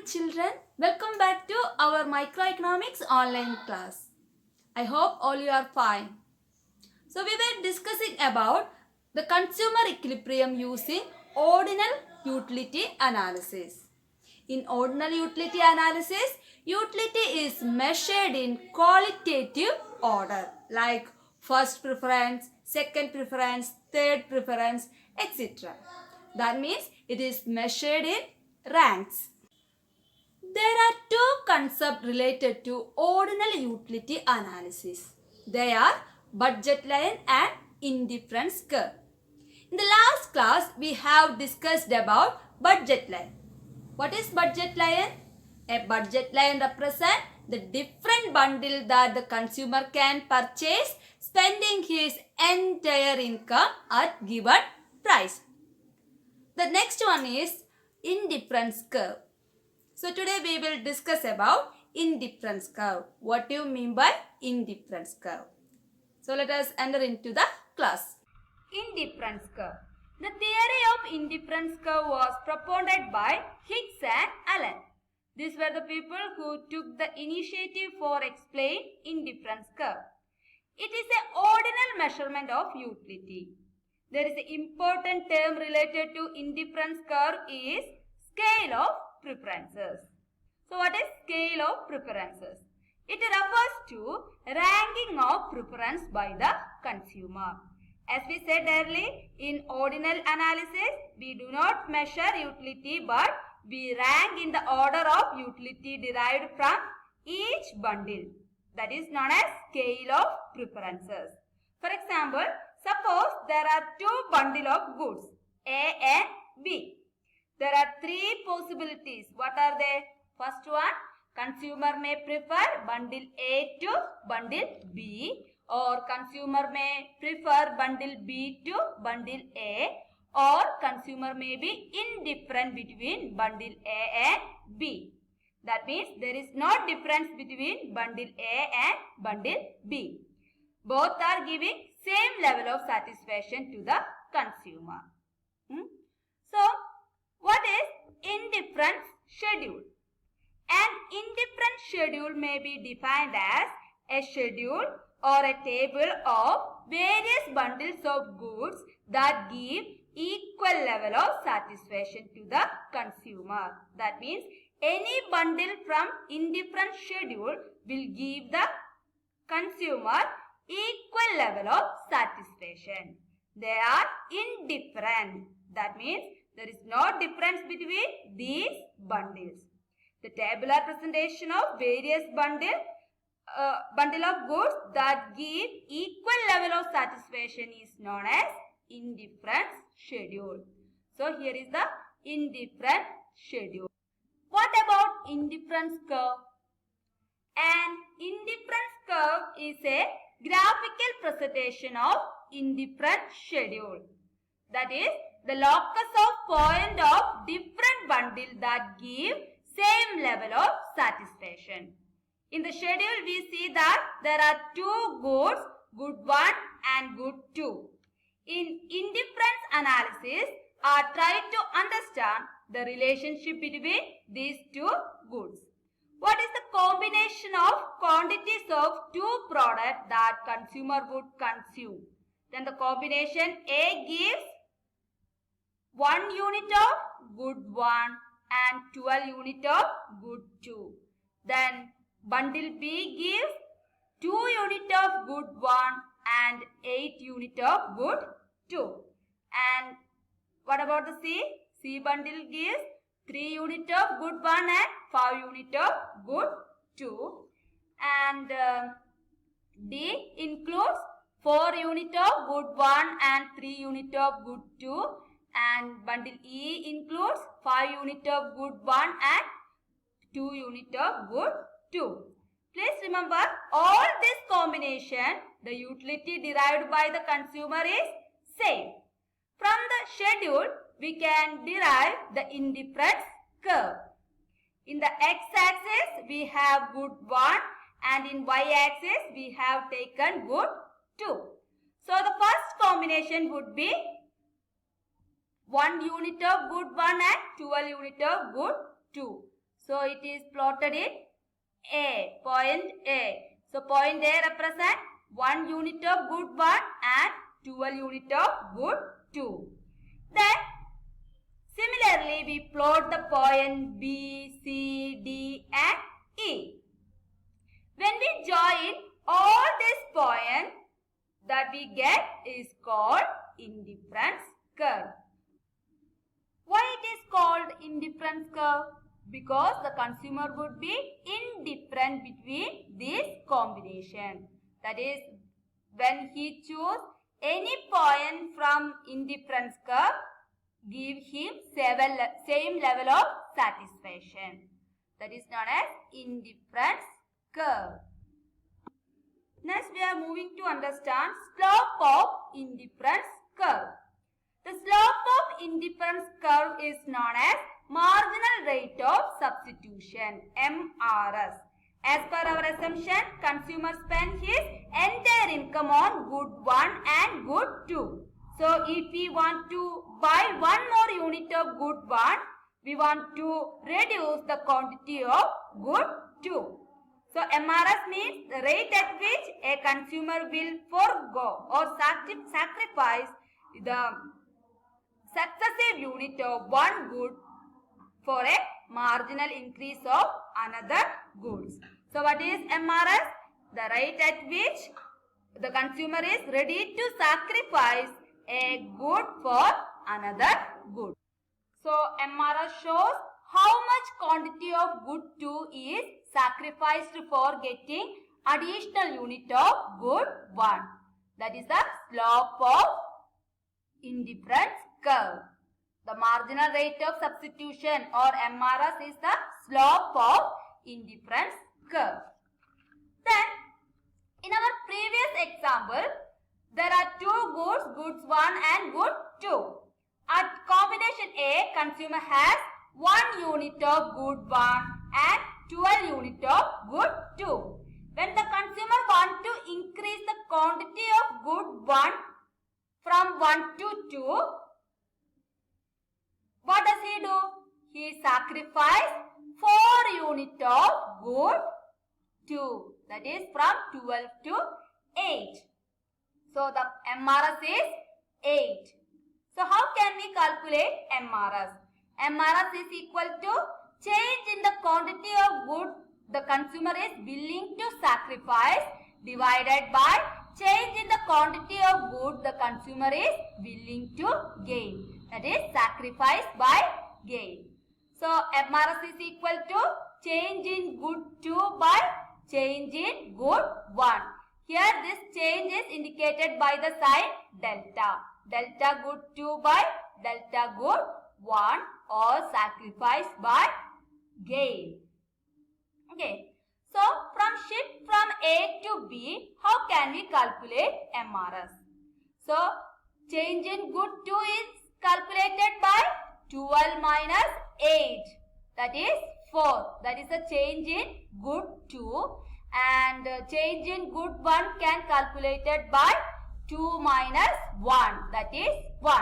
children, welcome back to our microeconomics online class. I hope all you are fine. So we were discussing about the consumer equilibrium using ordinal utility analysis. In ordinal utility analysis, utility is measured in qualitative order like first preference, second preference, third preference, etc. That means it is measured in ranks. There are two concepts related to ordinal utility analysis. They are budget line and indifference curve. In the last class, we have discussed about budget line. What is budget line? A budget line represents the different bundle that the consumer can purchase spending his entire income at given price. The next one is indifference curve. So today we will discuss about indifference curve. What do you mean by indifference curve? So let us enter into the class. Indifference curve. The theory of indifference curve was propounded by Hicks and Allen. These were the people who took the initiative for explaining indifference curve. It is an ordinal measurement of utility. There is an important term related to indifference curve is scale of preferences. So what is scale of preferences? It refers to ranking of preference by the consumer. As we said earlier, in ordinal analysis, we do not measure utility but we rank in the order of utility derived from each bundle. That is known as scale of preferences. For example, suppose there are two bundles of goods, A and B. There are three possibilities. What are they? First one, consumer may prefer bundle A to bundle B, or consumer may prefer bundle B to bundle A, or consumer may be indifferent between bundle A and B. That means there is no difference between bundle A and bundle B. Both are giving same level of satisfaction to the consumer. So, what is indifference schedule? An indifference schedule may be defined as a schedule or a table of various bundles of goods that give equal level of satisfaction to the consumer. That means any bundle from indifference schedule will give the consumer equal level of satisfaction. They are indifferent. That means there is no difference between these bundles. The tabular presentation of various bundle of goods that give equal level of satisfaction is known as indifference schedule. So here is the indifference schedule. What about indifference curve? An indifference curve is a graphical presentation of indifference schedule. That is the locus of point of different bundles that give same level of satisfaction. In the schedule we see that there are two goods, good 1 and good 2. In indifference analysis, I try to understand the relationship between these two goods. What is the combination of quantities of two products that consumer would consume? Then the combination A gives 1 unit of good 1 and 12 unit of good 2. Then bundle B gives 2 unit of good 1 and 8 unit of good 2. And what about the C? C bundle gives 3 unit of good 1 and 5 unit of good 2. And D includes 4 unit of good 1 and 3 unit of good 2. And bundle E includes 5 unit of good 1 and 2 unit of good 2. Please remember, all this combination, the utility derived by the consumer is same. From the schedule, we can derive the indifference curve. In the x-axis, we have good 1 and in y-axis, we have taken good 2. So, the first combination would be 1 unit of good 1 and 12 unit of good 2. So it is plotted in A, point A. So point A represents 1 unit of good 1 and 12 unit of good 2. Then similarly we plot the point B, C, D and E. When we join all these points that we get is called indifference curve. Why it is called indifference curve? Because the consumer would be indifferent between this combination. That is, when he choose any point from indifference curve, give him same level of satisfaction. That is known as indifference curve. Next we are moving to understand slope of indifference curve. The slope of indifference curve is known as marginal rate of substitution, MRS. As per our assumption, consumer spent his entire income on good 1 and good 2. So if we want to buy one more unit of good 1, we want to reduce the quantity of good 2. So MRS means the rate at which a consumer will forego or sacrifice the successive unit of one good for a marginal increase of another goods. So what is MRS? The rate at which the consumer is ready to sacrifice a good for another good. So MRS shows how much quantity of good 2 is sacrificed for getting additional unit of good 1. That is the slope of indifference curve. The marginal rate of substitution or MRS is the slope of indifference curve. Then, in our previous example, there are two goods, goods 1 and good 2. At combination A, consumer has 1 unit of good 1 and 12 unit of good 2. When the consumer wants to increase the quantity of good 1 from 1 to 2, what does he do? He sacrifices 4 unit of good 2. That is from 12 to 8. So the MRS is 8. So how can we calculate MRS? MRS is equal to change in the quantity of good the consumer is willing to sacrifice divided by change in the quantity of good the consumer is willing to gain. That is sacrifice by gain. So MRS is equal to change in good 2 by change in good 1. Here this change is indicated by the sign delta. Delta good 2 by delta good 1 or sacrifice by gain. Okay. So from shift from A to B, how can we calculate MRS? So change in good 2 is calculated by 12 minus 8. That is 4. That is a change in good 2. And change in good 1 can calculated by 2 minus 1. That is 1.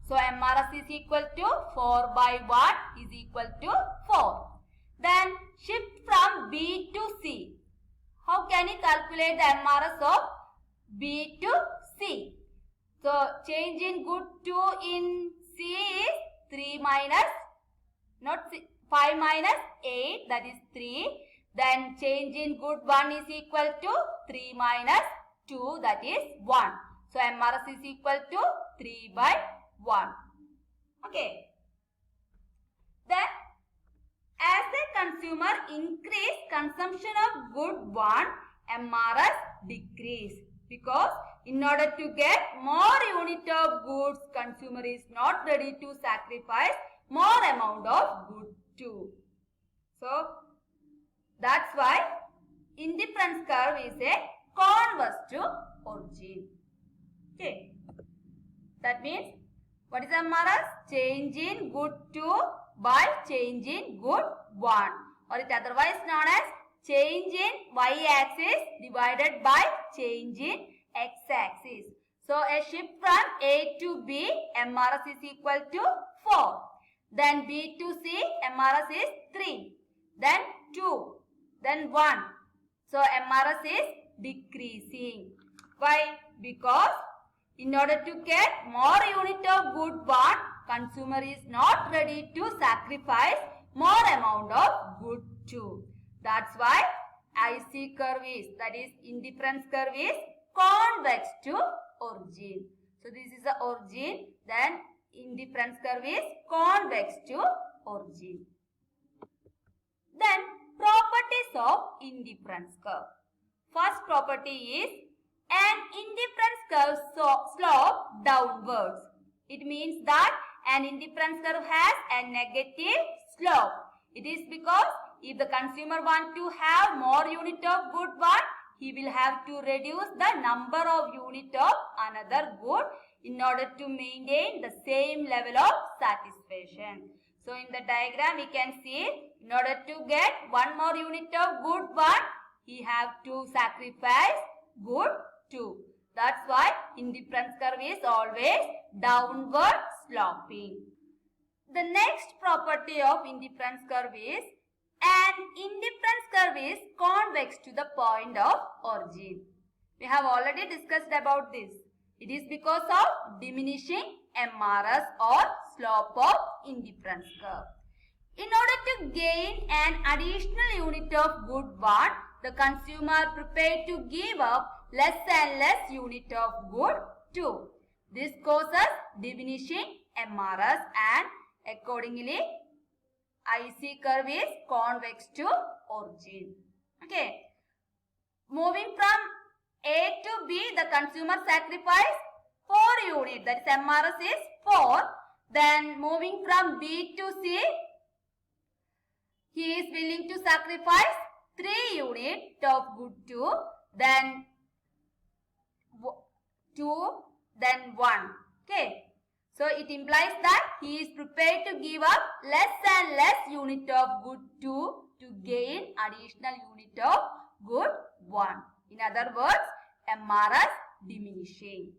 So MRS is equal to 4 by 1 is equal to 4. Then shift from B to C. How can you calculate the MRS of B to C? So change in good 2 in C is 3 minus, not 5 minus 8, that is 3. Then change in good 1 is equal to 3 minus 2, that is 1. So MRS is equal to 3 by 1. Okay. Then as a consumer increase consumption of good 1, MRS decrease. Because in order to get more unit of goods, consumer is not ready to sacrifice more amount of good 2. So that's why indifference curve is a converse to origin. Okay. That means what is MRS? Change in good 2 by change in good 1, or it otherwise known as change in y-axis divided by change in x-axis. So a shift from A to B, MRS is equal to 4. Then B to C, MRS is 3. then 2, then 1. So MRS is decreasing. Why? Because in order to get more unit of good 1, consumer is not ready to sacrifice more amount of good 2. That's why IC curve is, that is indifference curve is convex to origin. So this is the origin, then indifference curve is convex to origin. Then properties of indifference curve. First property is an indifference curve slope downwards. It means that an indifference curve has a negative slope. It is because if the consumer wants to have more unit of good one, he will have to reduce the number of unit of another good in order to maintain the same level of satisfaction. So in the diagram we can see, in order to get one more unit of good one, he have to sacrifice good 2. That's why indifference curve is always downward sloping. The next property of indifference curve is an indifference curve is convex to the point of origin. We have already discussed about this. It is because of diminishing MRS or slope of indifference curve. In order to gain an additional unit of good one, the consumer prepared to give up less and less unit of good 2. This causes diminishing MRS and accordingly IC curve is convex to origin. Okay. Moving from A to B, the consumer sacrifice 4 units, that is MRS is 4. Then moving from B to C, he is willing to sacrifice 3 units of good 2, then 2, then 1. Okay. So it implies that he is prepared to give up less and less unit of good 2 to gain additional unit of good 1. In other words, MRS diminishing.